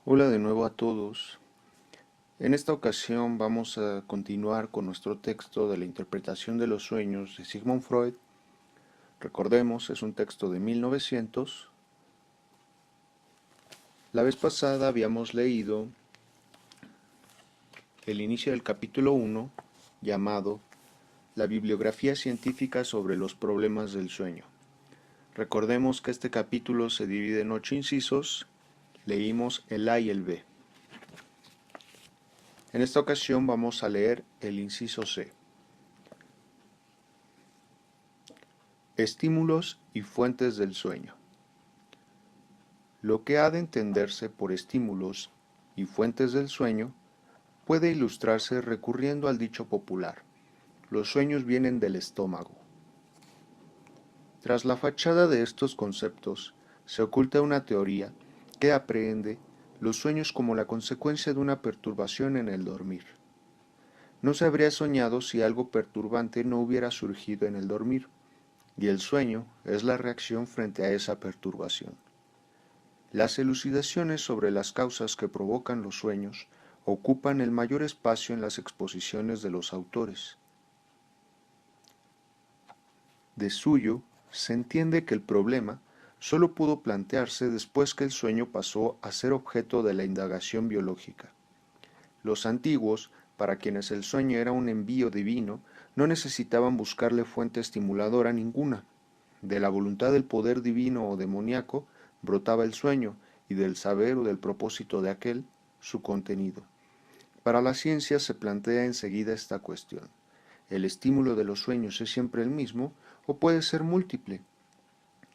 Hola de nuevo a todos. En esta ocasión vamos a continuar con nuestro texto de la interpretación de los sueños de Sigmund Freud. Recordemos, es un texto de 1900. La vez pasada habíamos leído el inicio del capítulo 1, llamado La bibliografía científica sobre los problemas del sueño. Recordemos que este capítulo se divide en 8 incisos. Leímos el A y el B. En esta ocasión vamos a leer el inciso C. Estímulos y fuentes del sueño. Lo que ha de entenderse por estímulos y fuentes del sueño puede ilustrarse recurriendo al dicho popular: los sueños vienen del estómago. Tras la fachada de estos conceptos se oculta una teoría que aprehende los sueños como la consecuencia de una perturbación en el dormir. No se habría soñado si algo perturbante no hubiera surgido en el dormir, y el sueño es la reacción frente a esa perturbación. Las elucidaciones sobre las causas que provocan los sueños ocupan el mayor espacio en las exposiciones de los autores. De suyo, se entiende que el problema solo pudo plantearse después que el sueño pasó a ser objeto de la indagación biológica. Los antiguos, para quienes el sueño era un envío divino, no necesitaban buscarle fuente estimuladora ninguna. De la voluntad del poder divino o demoníaco brotaba el sueño, y del saber o del propósito de aquel, su contenido. Para la ciencia se plantea enseguida esta cuestión: ¿el estímulo de los sueños es siempre el mismo o puede ser múltiple?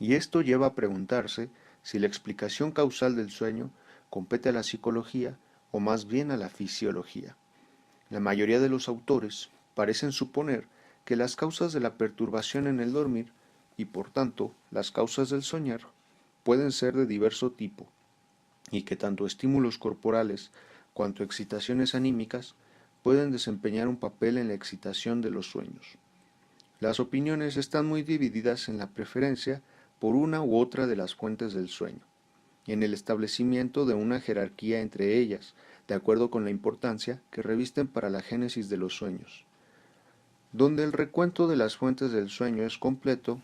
Y esto lleva a preguntarse si la explicación causal del sueño compete a la psicología o más bien a la fisiología. La mayoría de los autores parecen suponer que las causas de la perturbación en el dormir, y por tanto las causas del soñar, pueden ser de diverso tipo, y que tanto estímulos corporales cuanto excitaciones anímicas pueden desempeñar un papel en la excitación de los sueños. Las opiniones están muy divididas en la preferencia por una u otra de las fuentes del sueño, y en el establecimiento de una jerarquía entre ellas, de acuerdo con la importancia que revisten para la génesis de los sueños. Donde el recuento de las fuentes del sueño es completo,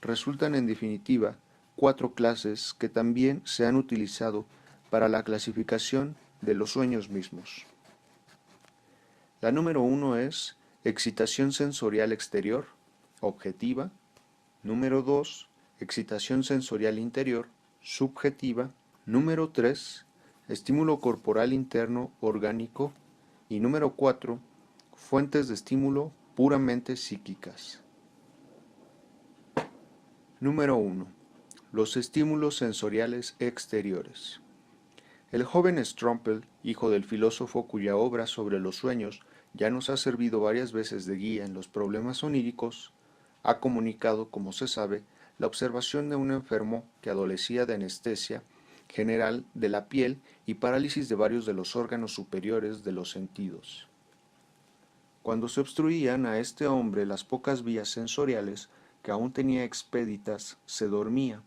resultan en definitiva 4 clases que también se han utilizado para la clasificación de los sueños mismos. La número 1 es excitación sensorial exterior, objetiva. Número 2, excitación sensorial interior, subjetiva. Número 3, estímulo corporal interno orgánico. Y número 4, fuentes de estímulo puramente psíquicas. Número 1. Los estímulos sensoriales exteriores. El joven Strumpel, hijo del filósofo cuya obra sobre los sueños ya nos ha servido varias veces de guía en los problemas oníricos, ha comunicado, como se sabe, la observación de un enfermo que adolecía de anestesia general de la piel y parálisis de varios de los órganos superiores de los sentidos. Cuando se obstruían a este hombre las pocas vías sensoriales que aún tenía expéditas, se dormía.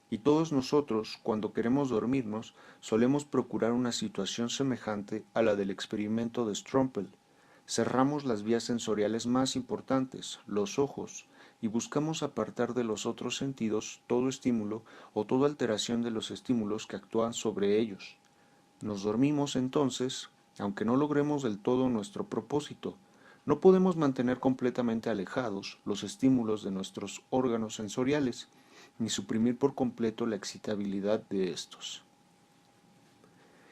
Y todos nosotros, cuando queremos dormirnos, solemos procurar una situación semejante a la del experimento de Strumpel. Cerramos las vías sensoriales más importantes, los ojos, y buscamos apartar de los otros sentidos todo estímulo o toda alteración de los estímulos que actúan sobre ellos. Nos dormimos entonces, aunque no logremos del todo nuestro propósito. No podemos mantener completamente alejados los estímulos de nuestros órganos sensoriales, ni suprimir por completo la excitabilidad de estos.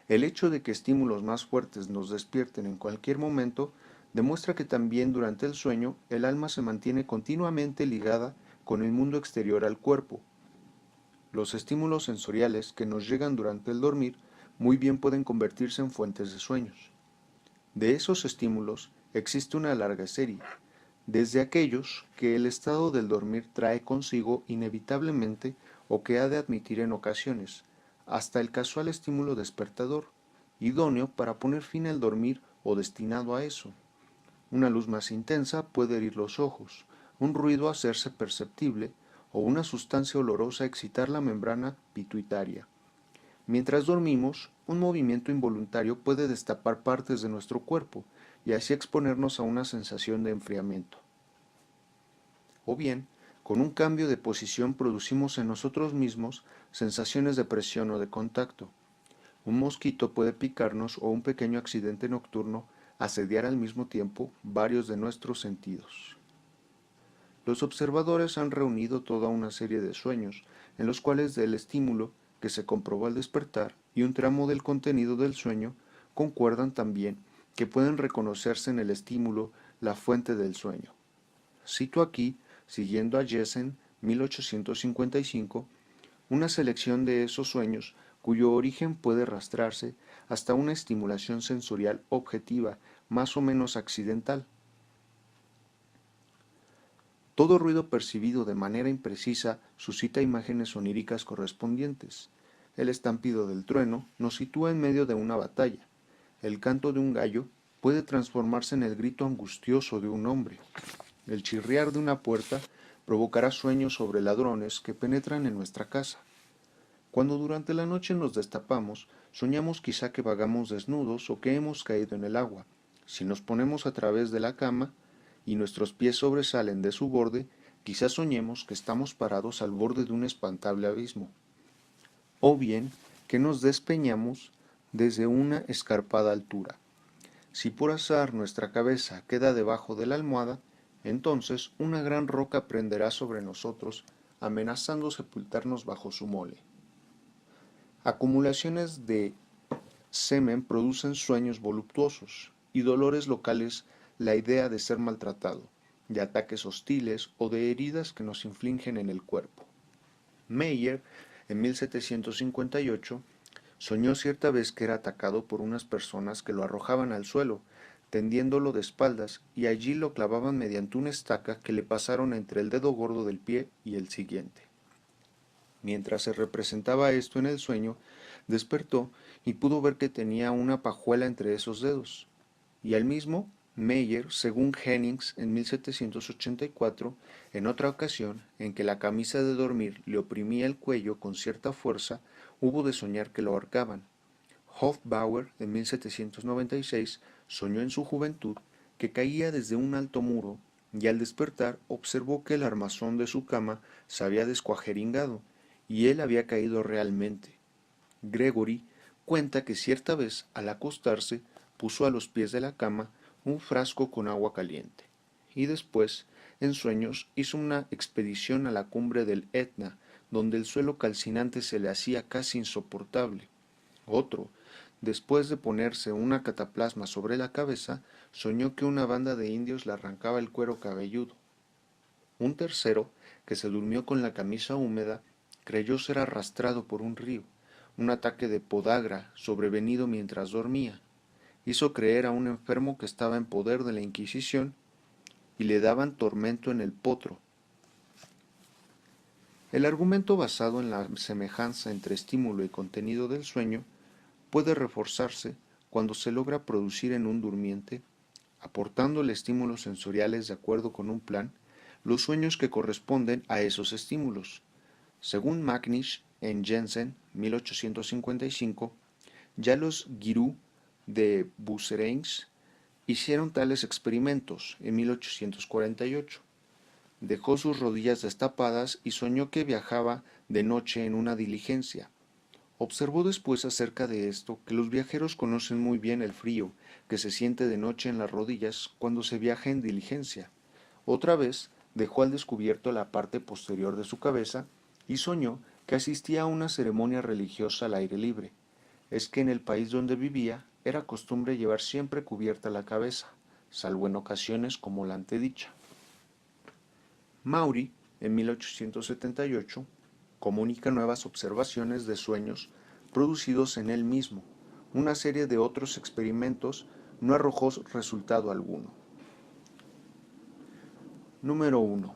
El hecho de que estímulos más fuertes nos despierten en cualquier momento demuestra que también durante el sueño el alma se mantiene continuamente ligada con el mundo exterior al cuerpo. Los estímulos sensoriales que nos llegan durante el dormir muy bien pueden convertirse en fuentes de sueños. De esos estímulos existe una larga serie, desde aquellos que el estado del dormir trae consigo inevitablemente o que ha de admitir en ocasiones, hasta el casual estímulo despertador, idóneo para poner fin al dormir o destinado a eso. Una luz más intensa puede herir los ojos, un ruido hacerse perceptible o una sustancia olorosa excitar la membrana pituitaria. Mientras dormimos, un movimiento involuntario puede destapar partes de nuestro cuerpo y así exponernos a una sensación de enfriamiento. O bien, con un cambio de posición producimos en nosotros mismos sensaciones de presión o de contacto. Un mosquito puede picarnos o un pequeño accidente nocturno asediar al mismo tiempo varios de nuestros sentidos. Los observadores han reunido toda una serie de sueños, en los cuales el estímulo que se comprobó al despertar y un tramo del contenido del sueño concuerdan también que pueden reconocerse en el estímulo la fuente del sueño. Cito aquí, siguiendo a Jessen, 1855, una selección de esos sueños cuyo origen puede rastrearse hasta una estimulación sensorial objetiva más o menos accidental. Todo ruido percibido de manera imprecisa suscita imágenes oníricas correspondientes. El estampido del trueno nos sitúa en medio de una batalla. El canto de un gallo puede transformarse en el grito angustioso de un hombre. El chirriar de una puerta provocará sueños sobre ladrones que penetran en nuestra casa. Cuando durante la noche nos destapamos, soñamos quizá que vagamos desnudos o que hemos caído en el agua. Si nos ponemos a través de la cama y nuestros pies sobresalen de su borde, quizá soñemos que estamos parados al borde de un espantable abismo. O bien que nos despeñamos desde una escarpada altura. Si por azar nuestra cabeza queda debajo de la almohada, entonces una gran roca prenderá sobre nosotros, amenazando sepultarnos bajo su mole. Acumulaciones de semen producen sueños voluptuosos y dolores locales la idea de ser maltratado, de ataques hostiles o de heridas que nos infligen en el cuerpo. Meyer, en 1758, soñó cierta vez que era atacado por unas personas que lo arrojaban al suelo, tendiéndolo de espaldas, y allí lo clavaban mediante una estaca que le pasaron entre el dedo gordo del pie y el siguiente. Mientras se representaba esto en el sueño, despertó y pudo ver que tenía una pajuela entre esos dedos. Y al mismo, Meyer, según Hennings en 1784, en otra ocasión en que la camisa de dormir le oprimía el cuello con cierta fuerza, hubo de soñar que lo ahorcaban. Hofbauer, en 1796, soñó en su juventud que caía desde un alto muro y al despertar observó que el armazón de su cama se había descuajeringado y él había caído realmente. Gregory cuenta que cierta vez, al acostarse, puso a los pies de la cama un frasco con agua caliente, y después, en sueños, hizo una expedición a la cumbre del Etna, donde el suelo calcinante se le hacía casi insoportable. Otro, después de ponerse una cataplasma sobre la cabeza, soñó que una banda de indios le arrancaba el cuero cabelludo. Un tercero, que se durmió con la camisa húmeda, creyó ser arrastrado por un río. Un ataque de podagra, sobrevenido mientras dormía, hizo creer a un enfermo que estaba en poder de la Inquisición y le daban tormento en el potro. El argumento basado en la semejanza entre estímulo y contenido del sueño puede reforzarse cuando se logra producir en un durmiente, aportándole estímulos sensoriales de acuerdo con un plan, los sueños que corresponden a esos estímulos. Según Macnish en Jensen, 1855, ya los Giroux de Bucereins hicieron tales experimentos en 1848. Dejó sus rodillas destapadas y soñó que viajaba de noche en una diligencia. Observó después acerca de esto que los viajeros conocen muy bien el frío que se siente de noche en las rodillas cuando se viaja en diligencia. Otra vez dejó al descubierto la parte posterior de su cabeza y soñó que asistía a una ceremonia religiosa al aire libre. Es que en el país donde vivía era costumbre llevar siempre cubierta la cabeza, salvo en ocasiones como la antedicha. Maury, en 1878, comunica nuevas observaciones de sueños producidos en él mismo. Una serie de otros experimentos no arrojó resultado alguno. Número 1.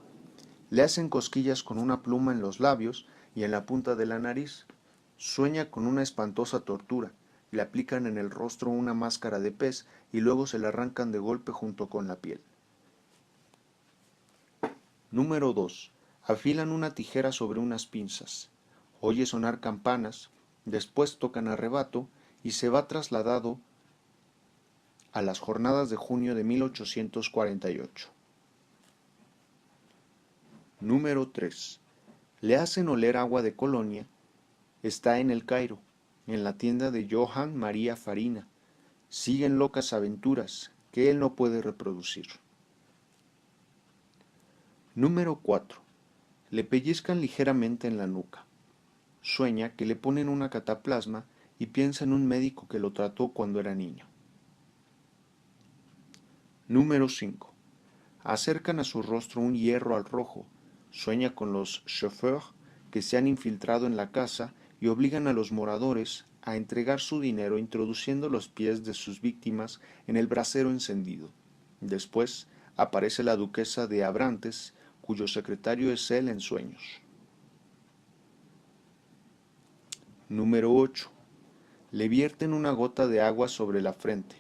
Le hacen cosquillas con una pluma en los labios y en la punta de la nariz. Sueña con una espantosa tortura. Le aplican en el rostro una máscara de pez y luego se la arrancan de golpe junto con la piel. Número 2. Afilan una tijera sobre unas pinzas. Oye sonar campanas Después tocan arrebato y se va trasladado a las jornadas de junio de 1848. Número 3. Le hacen oler agua de Colonia. Está en el Cairo, en la tienda de Johann María Farina. Siguen locas aventuras que él no puede reproducir. Número 4. Le pellizcan ligeramente en la nuca. Sueña que le ponen una cataplasma y piensa en un médico que lo trató cuando era niño. Número 5. Acercan a su rostro un hierro al rojo. Sueña con los chauffeurs que se han infiltrado en la casa y obligan a los moradores a entregar su dinero introduciendo los pies de sus víctimas en el brasero encendido. Después aparece la duquesa de Abrantes, cuyo secretario es él en sueños. Número 8. Le vierten una gota de agua sobre la frente.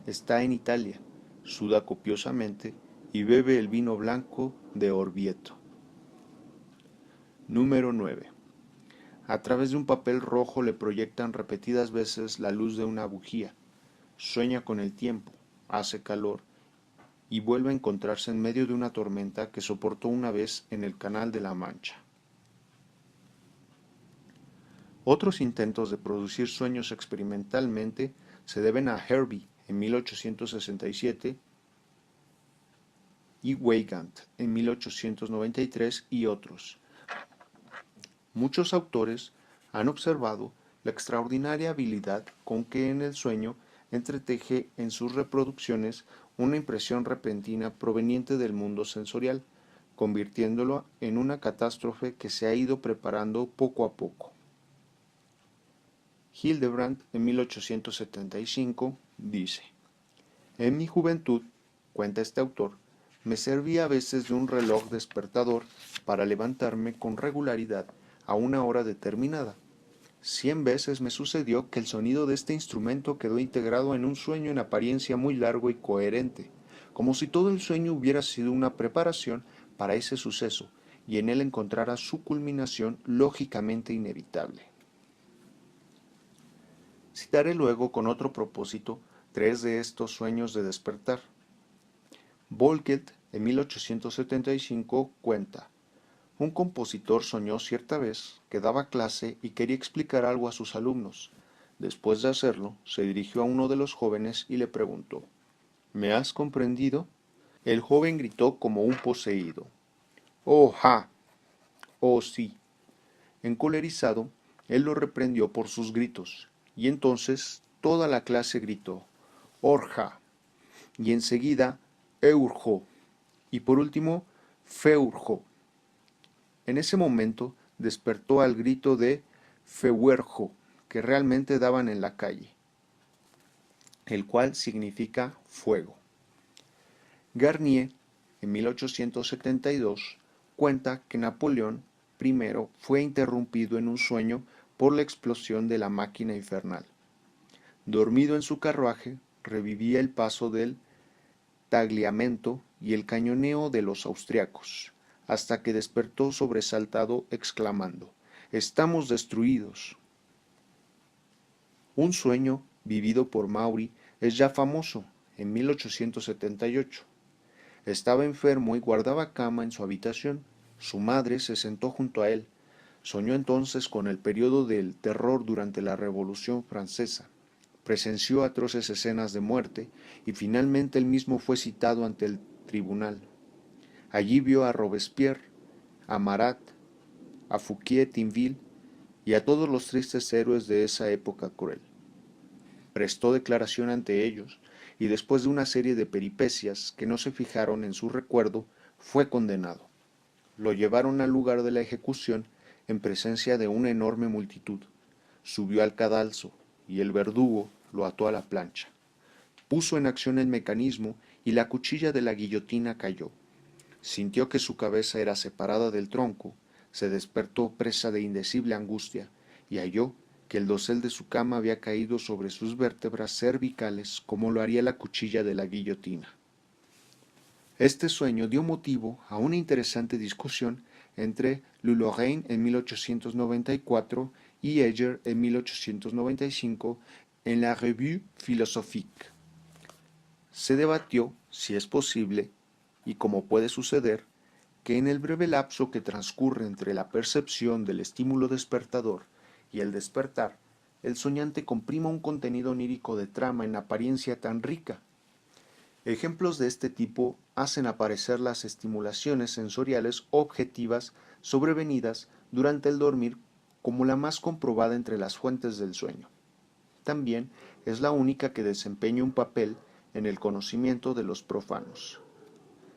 Está en Italia, suda copiosamente y bebe el vino blanco de Orvieto. Número 9. A través de un papel rojo le proyectan repetidas veces la luz de una bujía. Sueña con el tiempo, hace calor y vuelve a encontrarse en medio de una tormenta que soportó una vez en el Canal de la Mancha. Otros intentos de producir sueños experimentalmente se deben a Herbie en 1867 y Weygand en 1893 y otros. Muchos autores han observado la extraordinaria habilidad con que en el sueño entreteje en sus reproducciones una impresión repentina proveniente del mundo sensorial, convirtiéndolo en una catástrofe que se ha ido preparando poco a poco. Hildebrandt en 1875 dice: en mi juventud, cuenta este autor, me servía a veces de un reloj despertador para levantarme con regularidad a una hora determinada. 100 veces me sucedió que el sonido de este instrumento quedó integrado en un sueño en apariencia muy largo y coherente, como si todo el sueño hubiera sido una preparación para ese suceso, y en él encontrara su culminación lógicamente inevitable. Citaré luego con otro propósito 3 de estos sueños de despertar. Volkelt, en 1875, cuenta: un compositor soñó cierta vez que daba clase y quería explicar algo a sus alumnos. Después de hacerlo, se dirigió a uno de los jóvenes y le preguntó: ¿me has comprendido? El joven gritó como un poseído: ¡oh, ja! ¡oh, sí! Encolerizado, él lo reprendió por sus gritos, y entonces toda la clase gritó: ¡orja! Y enseguida, eurjo, y por último, feurjo. En ese momento despertó al grito de feuerjo, que realmente daban en la calle, el cual significa fuego. Garnier, en 1872, cuenta que Napoleón I fue interrumpido en un sueño por la explosión de la máquina infernal. Dormido en su carruaje, revivía el paso del tagliamento y el cañoneo de los austriacos, hasta que despertó sobresaltado exclamando: «¡Estamos destruidos!». Un sueño vivido por Maury es ya famoso, en 1878. Estaba enfermo y guardaba cama en su habitación. Su madre se sentó junto a él. Soñó entonces con el periodo del terror durante la Revolución Francesa. Presenció atroces escenas de muerte y finalmente él mismo fue citado ante el tribunal. Allí vio a Robespierre, a Marat, a Fouquier-Tinville y a todos los tristes héroes de esa época cruel. Prestó declaración ante ellos y después de una serie de peripecias que no se fijaron en su recuerdo, fue condenado. Lo llevaron al lugar de la ejecución en presencia de una enorme multitud. Subió al cadalso y el verdugo lo ató a la plancha. Puso en acción el mecanismo y la cuchilla de la guillotina cayó. Sintió que su cabeza era separada del tronco, se despertó presa de indecible angustia y halló que el dosel de su cama había caído sobre sus vértebras cervicales como lo haría la cuchilla de la guillotina. Este sueño dio motivo a una interesante discusión entre Lulloren en 1894 y Heger en 1895 en la Revue Philosophique. Se debatió si es posible, y como puede suceder, que en el breve lapso que transcurre entre la percepción del estímulo despertador y el despertar, el soñante comprima un contenido onírico de trama en apariencia tan rica. Ejemplos de este tipo hacen aparecer las estimulaciones sensoriales objetivas sobrevenidas durante el dormir como la más comprobada entre las fuentes del sueño. También es la única que desempeña un papel en el conocimiento de los profanos.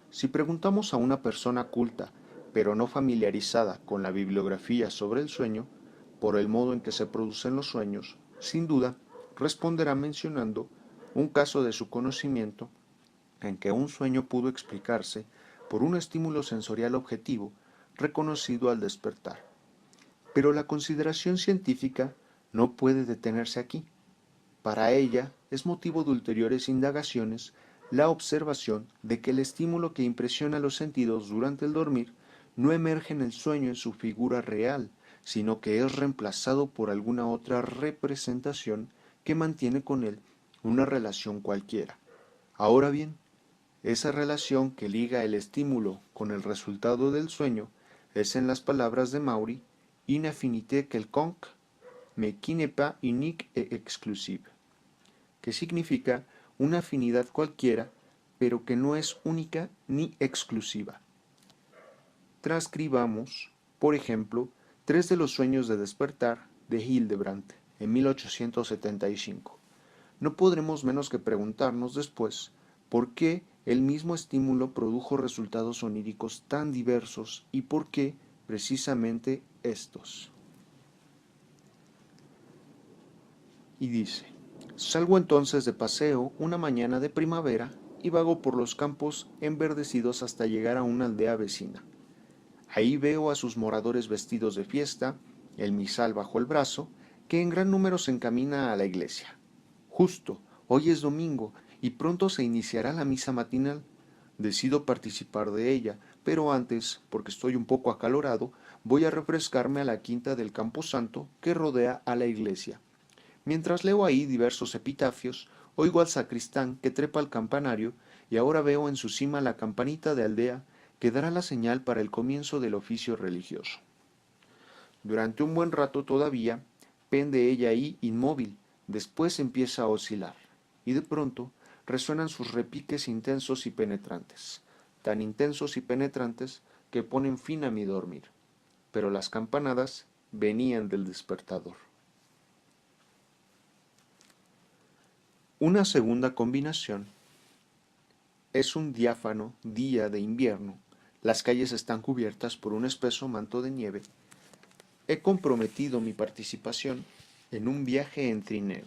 Si preguntamos a una persona culta, pero no familiarizada con la bibliografía sobre el sueño, por el modo en que se producen los sueños, sin duda responderá mencionando un caso de su conocimiento en que un sueño pudo explicarse por un estímulo sensorial objetivo reconocido al despertar. Pero la consideración científica no puede detenerse aquí. Para ella es motivo de ulteriores indagaciones la observación de que el estímulo que impresiona los sentidos durante el dormir no emerge en el sueño en su figura real, sino que es reemplazado por alguna otra representación que mantiene con él una relación cualquiera. Ahora bien, esa relación que liga el estímulo con el resultado del sueño es, en las palabras de Maury, une affinité quelconque, mais qui n'est pas unique et exclusive, que significa una afinidad cualquiera, pero que no es única ni exclusiva. Transcribamos, por ejemplo, tres de los sueños de despertar de Hildebrandt en 1875. No podremos menos que preguntarnos después por qué el mismo estímulo produjo resultados oníricos tan diversos y por qué precisamente estos. Y dice: salgo entonces de paseo una mañana de primavera y vago por los campos enverdecidos hasta llegar a una aldea vecina. Ahí veo a sus moradores vestidos de fiesta, el misal bajo el brazo, que en gran número se encamina a la iglesia. Justo, hoy es domingo y pronto se iniciará la misa matinal. Decido participar de ella, pero antes, porque estoy un poco acalorado, voy a refrescarme a la quinta del camposanto que rodea a la iglesia. Mientras leo ahí diversos epitafios, oigo al sacristán que trepa al campanario y ahora veo en su cima la campanita de aldea que dará la señal para el comienzo del oficio religioso. Durante un buen rato todavía pende ella ahí inmóvil, después empieza a oscilar, y de pronto resuenan sus repiques intensos y penetrantes, tan intensos y penetrantes que ponen fin a mi dormir. Pero las campanadas venían del despertador. Una segunda combinación es un diáfano día de invierno. Las calles están cubiertas por un espeso manto de nieve. He comprometido mi participación en un viaje en trineo,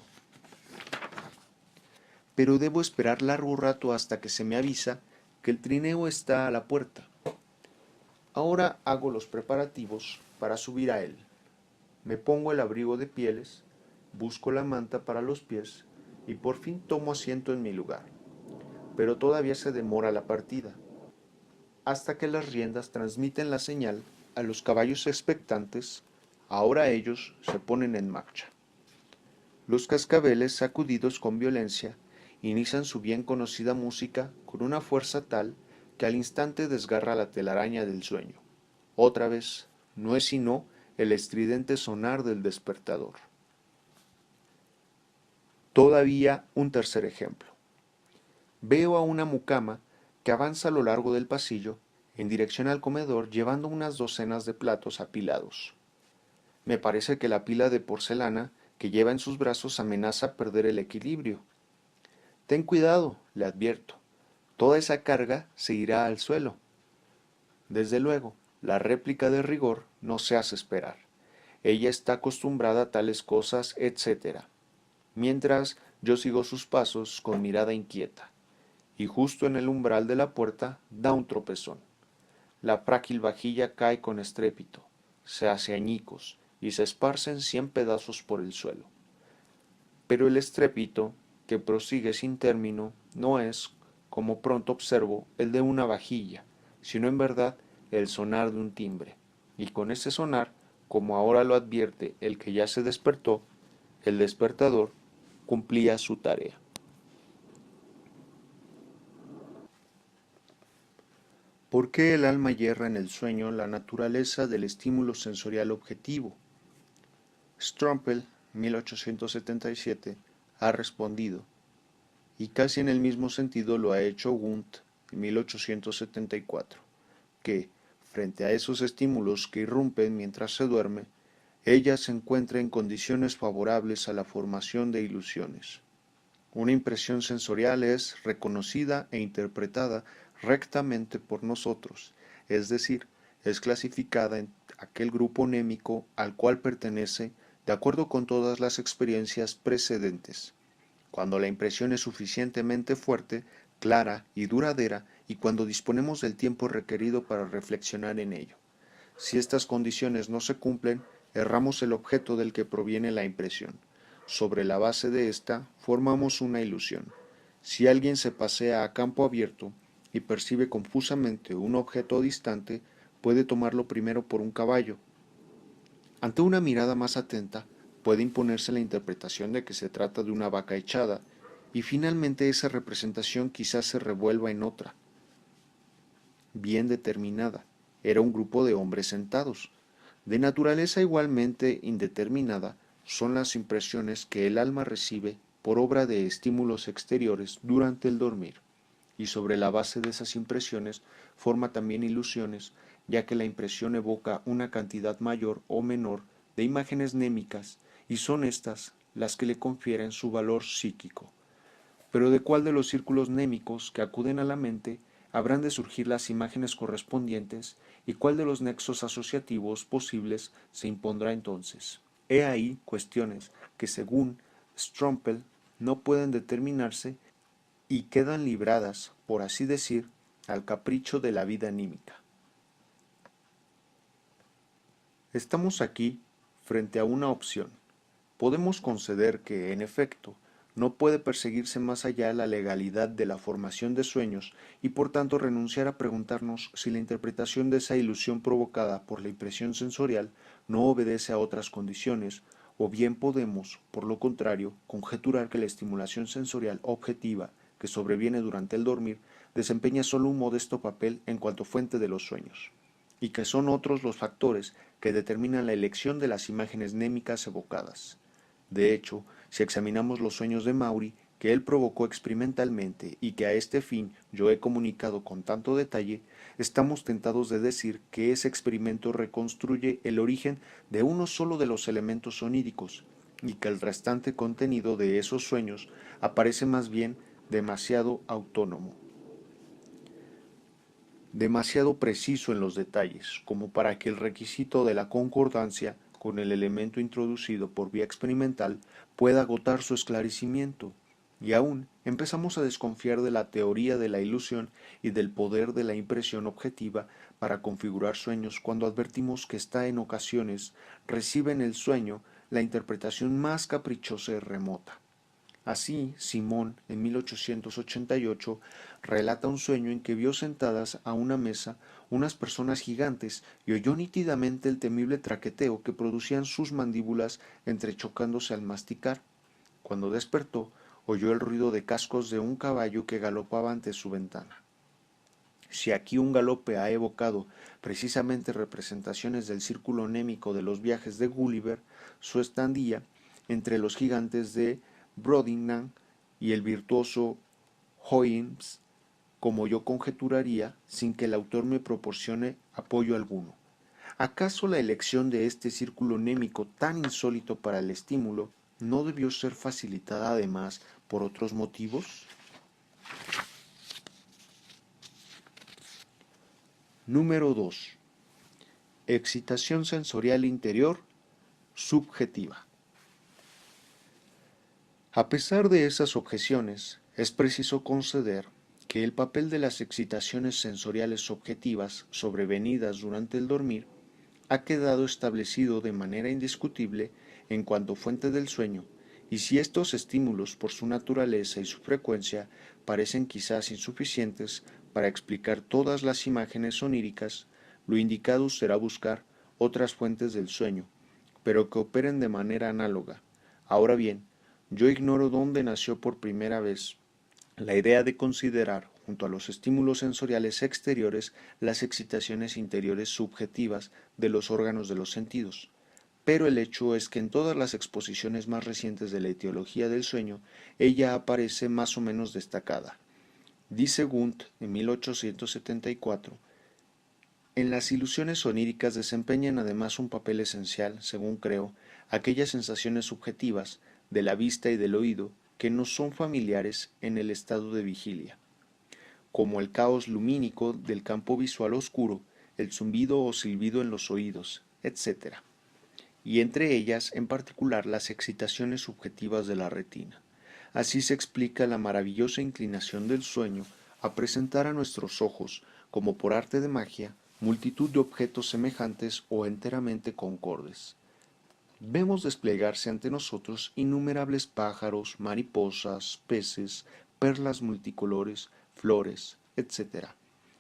pero debo esperar largo rato hasta que se me avisa que el trineo está a la puerta. Ahora hago los preparativos para subir a él. Me pongo el abrigo de pieles, busco la manta para los pies y por fin tomo asiento en mi lugar. Pero todavía se demora la partida, hasta que las riendas transmiten la señal a los caballos expectantes. Ahora ellos se ponen en marcha. Los cascabeles, sacudidos con violencia, inician su bien conocida música con una fuerza tal que al instante desgarra la telaraña del sueño. Otra vez, no es sino el estridente sonar del despertador. Todavía un tercer ejemplo. Veo a una mucama que avanza a lo largo del pasillo en dirección al comedor llevando unas docenas de platos apilados. Me parece que la pila de porcelana que lleva en sus brazos amenaza perder el equilibrio. Ten cuidado, le advierto. Toda esa carga se irá al suelo. Desde luego, la réplica de rigor no se hace esperar. Ella está acostumbrada a tales cosas, etc. Mientras yo sigo sus pasos con mirada inquieta, y justo en el umbral de la puerta da un tropezón. La frágil vajilla cae con estrépito, se hace añicos y se esparcen 100 pedazos por el suelo. Pero el estrépito, que prosigue sin término, no es, como pronto observo, el de una vajilla, sino en verdad el sonar de un timbre, y con ese sonar Como ahora lo advierte el que ya se despertó, el despertador cumplía su tarea. ¿Por qué el alma yerra en el sueño la naturaleza del estímulo sensorial objetivo? Strumpel, 1877, ha respondido, y casi en el mismo sentido lo ha hecho Wundt, en 1874, que, frente a esos estímulos que irrumpen mientras se duerme, ella se encuentra en condiciones favorables a la formación de ilusiones. Una impresión sensorial es reconocida e interpretada rectamente por nosotros, es decir, es clasificada en aquel grupo némico al cual pertenece de acuerdo con todas las experiencias precedentes. Cuando la impresión es suficientemente fuerte, clara y duradera, y cuando disponemos del tiempo requerido para reflexionar en ello. Si estas condiciones no se cumplen, erramos el objeto del que proviene la impresión. Sobre la base de esta, formamos una ilusión. Si alguien se pasea a campo abierto y percibe confusamente un objeto distante, puede tomarlo primero por un caballo. Ante una mirada más atenta, puede imponerse la interpretación de que se trata de una vaca echada, y finalmente esa representación quizás se revuelva en otra, bien determinada. Era un grupo de hombres sentados. De naturaleza igualmente indeterminada son las impresiones que el alma recibe por obra de estímulos exteriores durante el dormir, y sobre la base de esas impresiones forma también ilusiones, ya que la impresión evoca una cantidad mayor o menor de imágenes némicas, y son éstas las que le confieren su valor psíquico. Pero ¿de cuál de los círculos némicos que acuden a la mente habrán de surgir las imágenes correspondientes y cuál de los nexos asociativos posibles se impondrá entonces? He ahí cuestiones que, según Strumpel, no pueden determinarse y quedan libradas, por así decir, al capricho de la vida anímica. Estamos aquí frente a una opción. Podemos conceder que, en efecto, no puede perseguirse más allá la legalidad de la formación de sueños y por tanto renunciar a preguntarnos si la interpretación de esa ilusión provocada por la impresión sensorial no obedece a otras condiciones, o bien podemos, por lo contrario, conjeturar que la estimulación sensorial objetiva que sobreviene durante el dormir desempeña solo un modesto papel en cuanto fuente de los sueños, y que son otros los factores que determinan la elección de las imágenes némicas evocadas. De hecho, si examinamos los sueños de Maury, que él provocó experimentalmente y que a este fin yo he comunicado con tanto detalle, estamos tentados de decir que ese experimento reconstruye el origen de uno solo de los elementos oníricos, y que el restante contenido de esos sueños aparece más bien demasiado autónomo, demasiado preciso en los detalles, como para que el requisito de la concordancia con el elemento introducido por vía experimental pueda agotar su esclarecimiento, y aún empezamos a desconfiar de la teoría de la ilusión y del poder de la impresión objetiva para configurar sueños cuando advertimos que ésta en ocasiones recibe en el sueño la interpretación más caprichosa y remota. Así, Simón, en 1888, relata un sueño en que vio sentadas a una mesa unas personas gigantes y oyó nítidamente el temible traqueteo que producían sus mandíbulas entrechocándose al masticar. Cuando despertó, oyó el ruido de cascos de un caballo que galopaba ante su ventana. Si aquí un galope ha evocado precisamente representaciones del círculo némico de los viajes de Gulliver, su estadía entre los gigantes de Brobdingnag y el virtuoso Houyhnhnms, como yo conjeturaría, sin que el autor me proporcione apoyo alguno. ¿Acaso la elección de este círculo némico tan insólito para el estímulo no debió ser facilitada además por otros motivos? Número 2. Excitación sensorial interior subjetiva. A pesar de esas objeciones, es preciso conceder que el papel de las excitaciones sensoriales objetivas sobrevenidas durante el dormir ha quedado establecido de manera indiscutible en cuanto fuente del sueño, y si estos estímulos por su naturaleza y su frecuencia parecen quizás insuficientes para explicar todas las imágenes oníricas, lo indicado será buscar otras fuentes del sueño, pero que operen de manera análoga. Ahora bien, yo ignoro dónde nació por primera vez la idea de considerar, junto a los estímulos sensoriales exteriores, las excitaciones interiores subjetivas de los órganos de los sentidos. Pero el hecho es que en todas las exposiciones más recientes de la etiología del sueño, ella aparece más o menos destacada. Dice Wundt en 1874, en las ilusiones oníricas desempeñan además un papel esencial, según creo, aquellas sensaciones subjetivas de la vista y del oído que nos son familiares en el estado de vigilia, como el caos lumínico del campo visual oscuro, el zumbido o silbido en los oídos, etc., y entre ellas en particular las excitaciones subjetivas de la retina. Así se explica la maravillosa inclinación del sueño a presentar a nuestros ojos, como por arte de magia, multitud de objetos semejantes o enteramente concordes. Vemos desplegarse ante nosotros innumerables pájaros, mariposas, peces, perlas multicolores, flores, etc.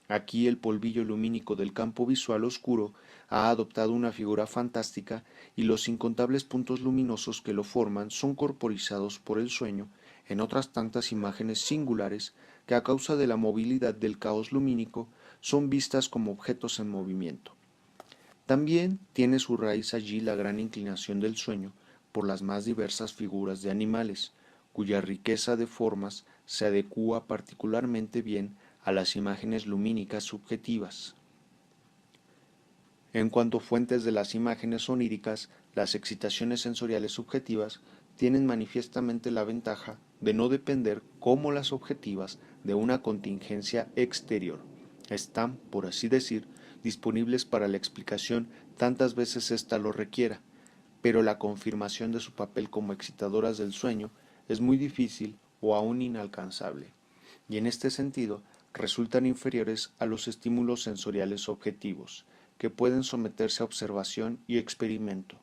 Aquí el polvillo lumínico del campo visual oscuro ha adoptado una figura fantástica y los incontables puntos luminosos que lo forman son corporizados por el sueño en otras tantas imágenes singulares que a causa de la movilidad del caos lumínico son vistas como objetos en movimiento. También tiene su raíz allí la gran inclinación del sueño por las más diversas figuras de animales, cuya riqueza de formas se adecúa particularmente bien a las imágenes lumínicas subjetivas. En cuanto a fuentes de las imágenes oníricas, las excitaciones sensoriales subjetivas tienen manifiestamente la ventaja de no depender, como las objetivas, de una contingencia exterior. Están, por así decir, disponibles para la explicación tantas veces ésta lo requiera, pero la confirmación de su papel como excitadoras del sueño es muy difícil o aún inalcanzable, y en este sentido resultan inferiores a los estímulos sensoriales objetivos, que pueden someterse a observación y experimento.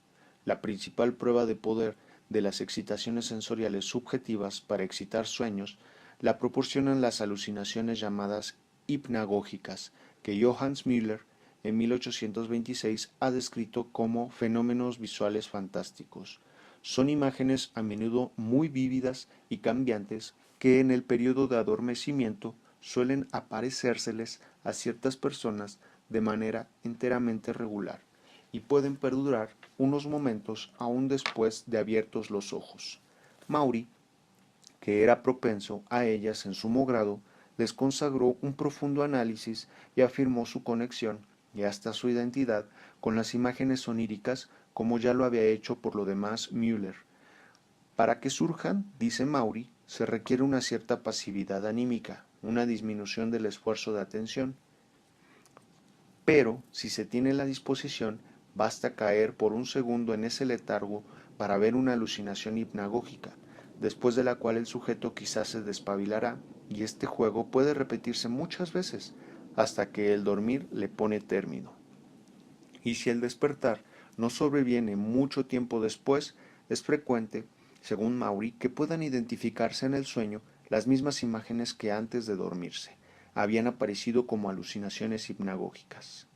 La principal prueba de poder de las excitaciones sensoriales subjetivas para excitar sueños la proporcionan las alucinaciones llamadas hipnagógicas, que Johannes Müller en 1826 ha descrito como fenómenos visuales fantásticos. Son imágenes a menudo muy vívidas y cambiantes que en el periodo de adormecimiento suelen aparecérseles a ciertas personas de manera enteramente regular y pueden perdurar unos momentos aún después de abiertos los ojos. Maury, que era propenso a ellas en sumo grado, les consagró un profundo análisis y afirmó su conexión y hasta su identidad con las imágenes oníricas, como ya lo había hecho por lo demás Müller. Para que surjan, dice Maury, se requiere una cierta pasividad anímica, una disminución del esfuerzo de atención, pero si se tiene la disposición, basta caer por un segundo en ese letargo para ver una alucinación hipnagógica, después de la cual el sujeto quizás se despabilará, y este juego puede repetirse muchas veces, hasta que el dormir le pone término. Y si el despertar no sobreviene mucho tiempo después, es frecuente, según Maury, que puedan identificarse en el sueño las mismas imágenes que antes de dormirse habían aparecido como alucinaciones hipnagógicas.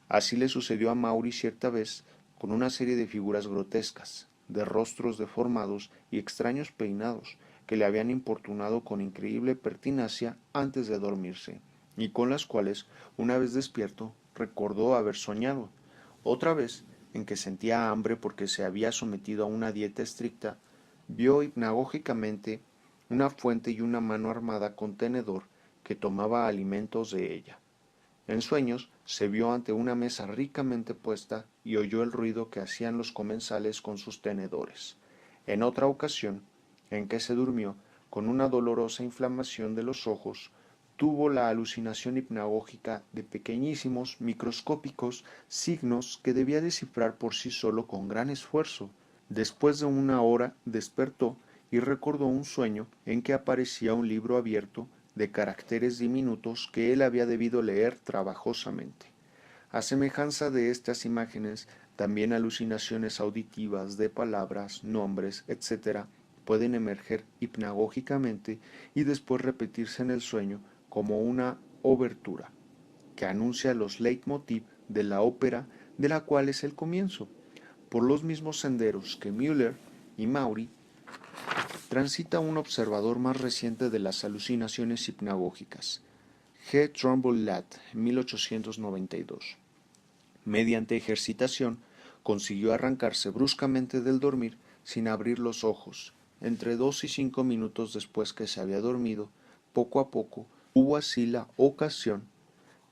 Así le sucedió a Maury cierta vez con una serie de figuras grotescas, de rostros deformados y extraños peinados, que le habían importunado con increíble pertinacia antes de dormirse, y con las cuales, una vez despierto, recordó haber soñado. Otra vez, en que sentía hambre porque se había sometido a una dieta estricta, vio hipnagógicamente una fuente y una mano armada con tenedor que tomaba alimentos de ella. En sueños se vio ante una mesa ricamente puesta y oyó el ruido que hacían los comensales con sus tenedores. En otra ocasión, en que se durmió con una dolorosa inflamación de los ojos, tuvo la alucinación hipnagógica de pequeñísimos, microscópicos signos que debía descifrar por sí solo con gran esfuerzo. Después de una hora despertó y recordó un sueño en que aparecía un libro abierto de caracteres diminutos que él había debido leer trabajosamente. A semejanza de estas imágenes, también alucinaciones auditivas de palabras, nombres, etc., pueden emerger hipnagógicamente y después repetirse en el sueño como una obertura, que anuncia los leitmotiv de la ópera de la cual es el comienzo, por los mismos senderos que Müller y Maury transita un observador más reciente de las alucinaciones hipnagógicas, G. Trumbull Ladd, 1892. Mediante ejercitación, consiguió arrancarse bruscamente del dormir sin abrir los ojos. Entre 2 y 5 minutos después que se había dormido, poco a poco, hubo así la ocasión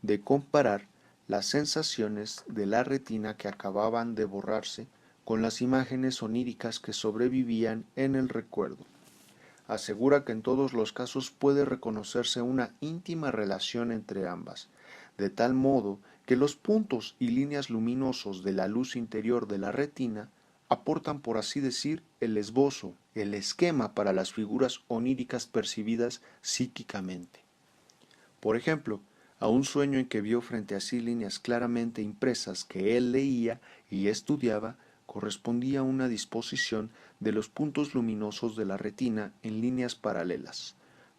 de comparar las sensaciones de la retina que acababan de borrarse con las imágenes oníricas que sobrevivían en el recuerdo. Asegura que en todos los casos puede reconocerse una íntima relación entre ambas, de tal modo que los puntos y líneas luminosos de la luz interior de la retina aportan, por así decir, el esbozo, el esquema para las figuras oníricas percibidas psíquicamente. Por ejemplo, a un sueño en que vio frente a sí líneas claramente impresas que él leía y estudiaba, correspondía una disposición de los puntos luminosos de la retina en líneas paralelas.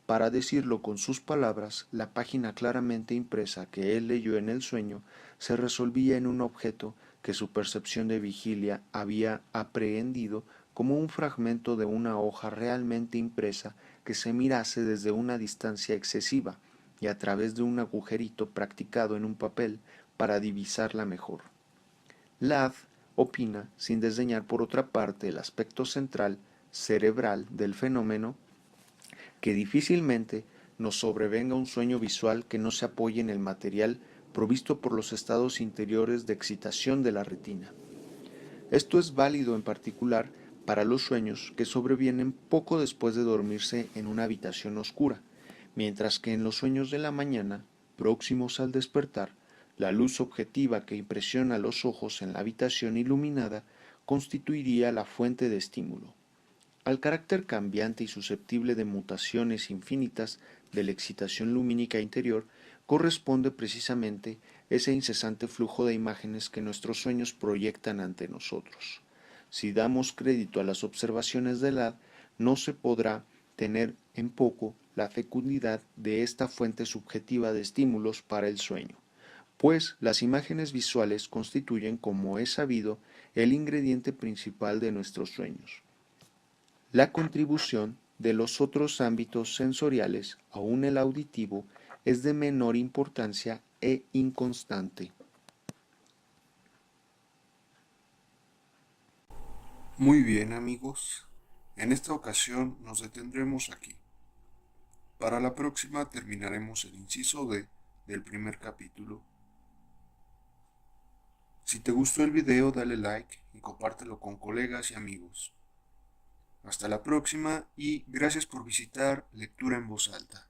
Para decirlo con sus palabras, la página claramente impresa que él leyó en el sueño se resolvía en un objeto que su percepción de vigilia había aprehendido como un fragmento de una hoja realmente impresa que se mirase desde una distancia excesiva y a través de un agujerito practicado en un papel para divisarla mejor. Ladd opina, sin desdeñar por otra parte el aspecto central, cerebral del fenómeno, que difícilmente nos sobrevenga un sueño visual que no se apoye en el material provisto por los estados interiores de excitación de la retina. Esto es válido en particular para los sueños que sobrevienen poco después de dormirse en una habitación oscura, mientras que en los sueños de la mañana, próximos al despertar, la luz objetiva que impresiona los ojos en la habitación iluminada constituiría la fuente de estímulo. Al carácter cambiante y susceptible de mutaciones infinitas de la excitación lumínica interior corresponde precisamente ese incesante flujo de imágenes que nuestros sueños proyectan ante nosotros. Si damos crédito a las observaciones de Ladd, no se podrá tener en poco la fecundidad de esta fuente subjetiva de estímulos para el sueño, pues las imágenes visuales constituyen, como es sabido, el ingrediente principal de nuestros sueños. La contribución de los otros ámbitos sensoriales, aun el auditivo, es de menor importancia e inconstante. Muy bien, amigos. En esta ocasión nos detendremos aquí. Para la próxima terminaremos el inciso D del primer capítulo. Si te gustó el video, dale like y compártelo con colegas y amigos. Hasta la próxima y gracias por visitar Lectura en Voz Alta.